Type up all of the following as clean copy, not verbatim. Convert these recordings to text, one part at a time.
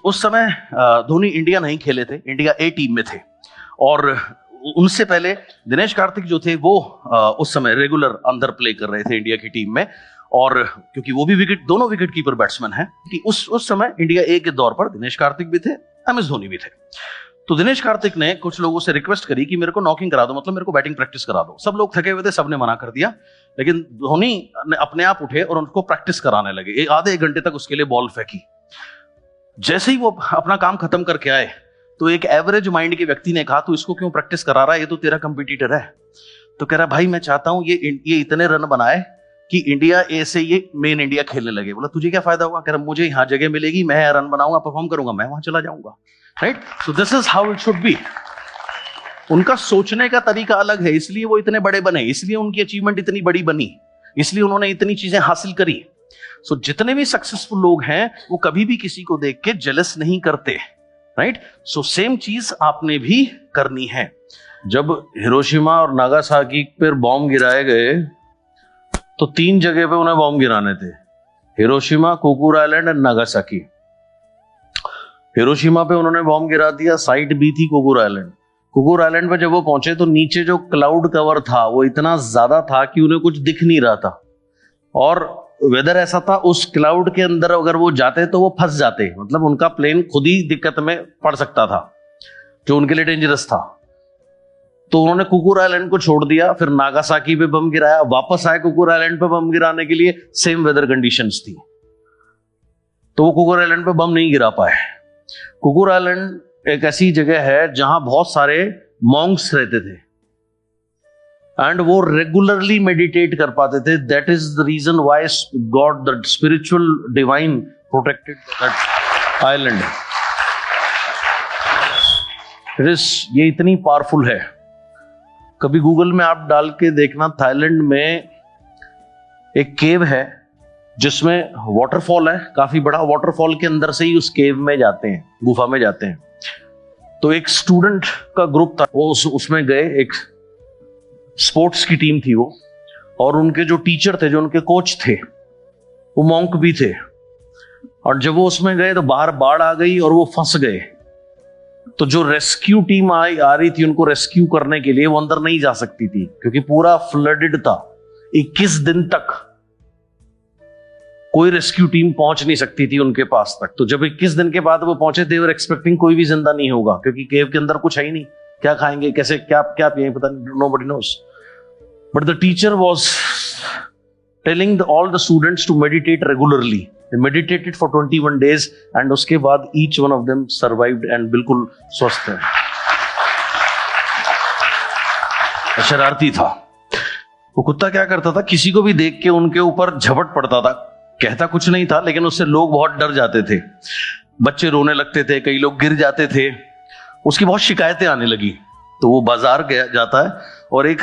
उस समय धोनी इंडिया नहीं खेले थे, इंडिया ए टीम में थे। और उनसे पहले दिनेश कार्तिक जो थे वो उस समय रेगुलर अंदर प्ले कर रहे थे इंडिया की टीम में। और क्योंकि वो भी दोनों विकेट कीपर बैट्समैन हैं कि उस समय इंडिया ए के दौर पर दिनेश कार्तिक भी थे, एम एस धोनी भी थे। तो दिनेश कार्तिक ने कुछ लोगों से रिक्वेस्ट करी कि मेरे को नॉकिंग करा दो, मतलब मेरे को बैटिंग प्रैक्टिस करा दो। सब लोग थके हुए थे, सबने मना कर दिया, लेकिन धोनी ने अपने आप उठे और उनको प्रैक्टिस कराने लगे। आधे एक घंटे तक उसके लिए बॉल फेंकी। जैसे ही वो अपना काम खत्म करके आए तो एक एवरेज माइंड के व्यक्ति ने कहा, तू इसको क्यों प्रैक्टिस करा रहा है, ये तो तेरा कंपटीटर है। तो कह रहा, भाई मैं चाहता हूं ये इतने रन बनाए कि इंडिया ए से ये मेन इंडिया खेलने लगे। बोला, तुझे क्या फायदा होगा? कह रहा, मुझे यहां जगह मिलेगी, मैं रन बनाऊंगा, परफॉर्म करूंगा, मैं वहां चला जाऊंगा। Right, so this is how it should be. उनका सोचने का तरीका अलग है, इसलिए वो इतने बड़े बने, इसलिए उनकी अचीवमेंट इतनी बड़ी बनी, इसलिए उन्होंने इतनी चीजें हासिल करी। सो जितने भी सक्सेसफुल लोग हैं वो कभी भी किसी को देख के जेलस नहीं करते। राइट, सो सेम चीज आपने भी करनी है। जब हिरोशिमा और नागासाकी पर बॉम्ब गिराए गए तो 3 जगह पे उन्हें बॉम्ब गिराने थे, हिरोशिमा, कुकुर आइलैंड और नागासाकी। हिरोशिमा पे उन्होंने बॉम्ब गिरा दिया, साइट भी थी कुकुर आइलैंड। कुकुर आइलैंड पे जब वो पहुंचे तो नीचे जो क्लाउड कवर था वो इतना ज्यादा था कि उन्हें कुछ दिख नहीं रहा था, और वेदर ऐसा था उस क्लाउड के अंदर अगर वो जाते तो वो फंस जाते, मतलब उनका प्लेन खुद ही दिक्कत में पड़ सकता था, जो उनके लिए डेंजरस था। तो उन्होंने कुकुर आइलैंड को छोड़ दिया, फिर नागासाकी पे बम गिराया, वापस आए कुकुर आइलैंड पे बम गिराने के लिए, सेम वेदर कंडीशंस थी, तो वो कुकुर आइलैंड पे बम नहीं गिरा पाए। कुकुर आइलैंड एक ऐसी जगह है जहां बहुत सारे मॉन्क्स रहते थे एंड वो रेगुलरली मेडिटेट कर पाते थे। That is the reason why God, the spiritual divine protected that island. ये इतनी पावरफुल है। कभी गूगल में आप डाल के देखना, थाईलैंड में एक केव है जिसमें वाटरफॉल है, काफी बड़ा वाटरफॉल के अंदर से ही उस केव में जाते हैं, गुफा में जाते हैं। तो एक स्टूडेंट का ग्रुप था, वो उसमें गए, एक स्पोर्ट्स की टीम थी वो, और उनके जो टीचर थे, जो उनके कोच थे, वो मॉन्क भी थे। और जब वो उसमें गए तो बाहर बाढ़ आ गई और वो फंस गए। तो जो रेस्क्यू टीम आ रही थी उनको रेस्क्यू करने के लिए, वो अंदर नहीं जा सकती थी क्योंकि पूरा फ्लडेड था। 21 दिन तक कोई रेस्क्यू टीम पहुंच नहीं सकती थी उनके पास तक। तो जब 21 दिन के बाद वो पहुंचे, दे वर एक्सपेक्टिंग कोई भी जिंदा नहीं होगा, क्योंकि केव के अंदर कुछ है ही नहीं, क्या खाएंगे, कैसे, क्या क्या पिएंगे, पता नहीं, nobody knows. But the teacher was telling all the students to meditate regularly. They meditated for 21 days and उसके बाद each one of them survived and बिल्कुल स्वस्थ है। शरारती था वो कुत्ता। क्या करता था, किसी को भी देख के उनके ऊपर झपट पड़ता था। कहता कुछ नहीं था, लेकिन उससे लोग बहुत डर जाते थे, बच्चे रोने लगते थे, कई लोग गिर जाते थे। उसकी बहुत शिकायतें आने लगी। तो वो बाजार गया जाता है और एक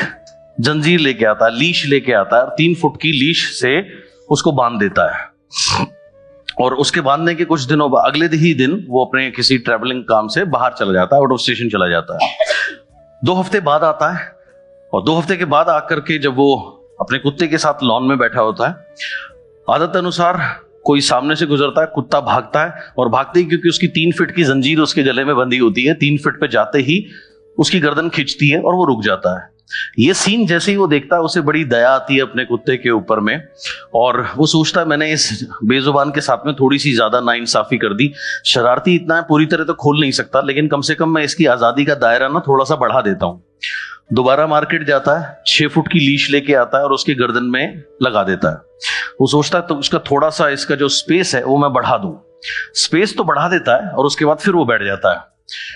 जंजीर लेके आता है, लीश लेके आता है, और 3 फुट की लीश से उसको बांध देता है। और उसके बांधने के कुछ दिनों बाद, अगले ही दिन वो अपने किसी ट्रैवलिंग काम से बाहर चला जाता है, आउट ऑफ स्टेशन चला जाता है। 2 हफ्ते बाद आता है, और 2 हफ्ते के बाद आकर के जब वो अपने कुत्ते के साथ लॉन में बैठा होता है, आदत अनुसार कोई सामने से गुजरता है, कुत्ता भागता है, और भागते ही, क्योंकि उसकी 3 फीट की जंजीर उसके गले में बंधी होती है, 3 फीट पे जाते ही उसकी गर्दन खींचती है और वो रुक जाता है। ये सीन जैसे ही वो देखता है, उसे बड़ी दया आती है अपने कुत्ते के ऊपर में, और वो सोचता है मैंने इस बेजुबान के साथ में थोड़ी सी ज्यादा नाइंसाफी कर दी। शरारती इतना है, पूरी तरह तो खोल नहीं सकता, लेकिन कम से कम मैं इसकी आजादी का दायरा ना थोड़ा सा बढ़ा देता हूं। दोबारा मार्केट जाता है, 6 फुट की लीश लेके आता है और उसके गर्दन में लगा देता है। वो सोचता है तो उसका थोड़ा सा, इसका जो स्पेस है वो मैं बढ़ा दूं। स्पेस तो बढ़ा देता है, और उसके बाद फिर वो बैठ जाता है।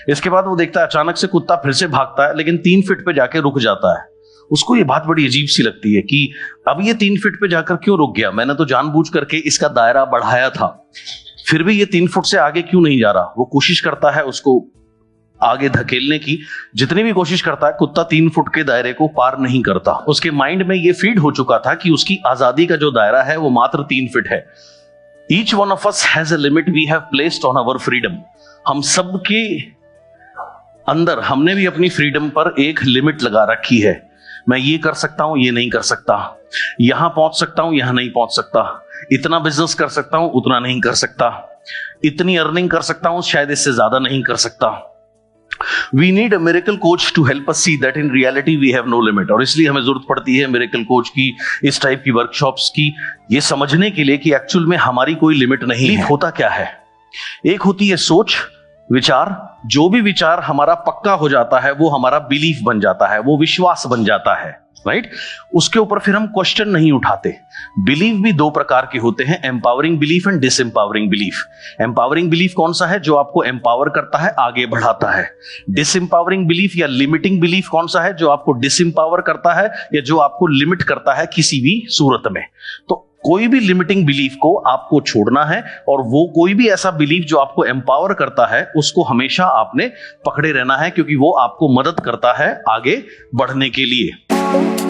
इसके बाद वो देखता है अचानक से कुत्ता फिर से भागता है, लेकिन 3 फीट पे जाके रुक जाता है। उसको ये बात बड़ी अजीब सी लगती है कि अब ये 3 फीट पे जाकर क्यों रुक गया, मैंने तो जानबूझ करके इसका दायरा बढ़ाया था, फिर भी ये 3 फुट से आगे क्यों नहीं जा रहा। वो कोशिश करता है उसको आगे धकेलने की, जितनी भी कोशिश करता है, कुत्ता 3 फुट के दायरे को पार नहीं करता। उसके माइंड में ये फीड हो चुका था कि उसकी आजादी का जो दायरा है वो मात्र 3 फीट है। Each one of us has a limit we have placed on our freedom. हम सबके अंदर हमने भी अपनी फ्रीडम पर एक लिमिट लगा रखी है। मैं ये कर सकता हूं, ये नहीं कर सकता, यहां पहुंच सकता हूं, यहां नहीं पहुंच सकता, इतना बिजनेस कर सकता हूं, उतना नहीं कर सकता, इतनी अर्निंग कर सकता हूं, शायद इससे ज्यादा नहीं कर सकता। We need a miracle coach to help us see that in reality we have no limit. और इसलिए हमें जरूरत पड़ती है मिरेकल कोच की, इस टाइप की वर्कशॉप्स की, ये समझने के लिए कि एक्चुअल में हमारी कोई लिमिट नहीं है। होता क्या है, एक होती है सोच, विचार। जो भी विचार हमारा पक्का हो जाता है वो हमारा बिलीफ बन जाता है, वो विश्वास बन जाता है, राइट। उसके ऊपर फिर हम क्वेश्चन नहीं उठाते। बिलीफ भी दो प्रकार के होते हैं, empowering belief and disempowering belief. Empowering belief कौन सा है, जो आपको एम्पावर करता है, आगे बढ़ाता है। डिसएम्पावरिंग बिलीफ या लिमिटिंग बिलीफ कौन सा है, जो आपको डिसएम्पावर करता है या जो आपको लिमिट करता है किसी भी सूरत में। तो कोई भी लिमिटिंग बिलीफ को आपको छोड़ना है और वो कोई भी ऐसा बिलीफ जो आपको एम्पावर करता है उसको हमेशा आपने पकड़े रहना है, क्योंकि वो आपको मदद करता है आगे बढ़ने के लिए।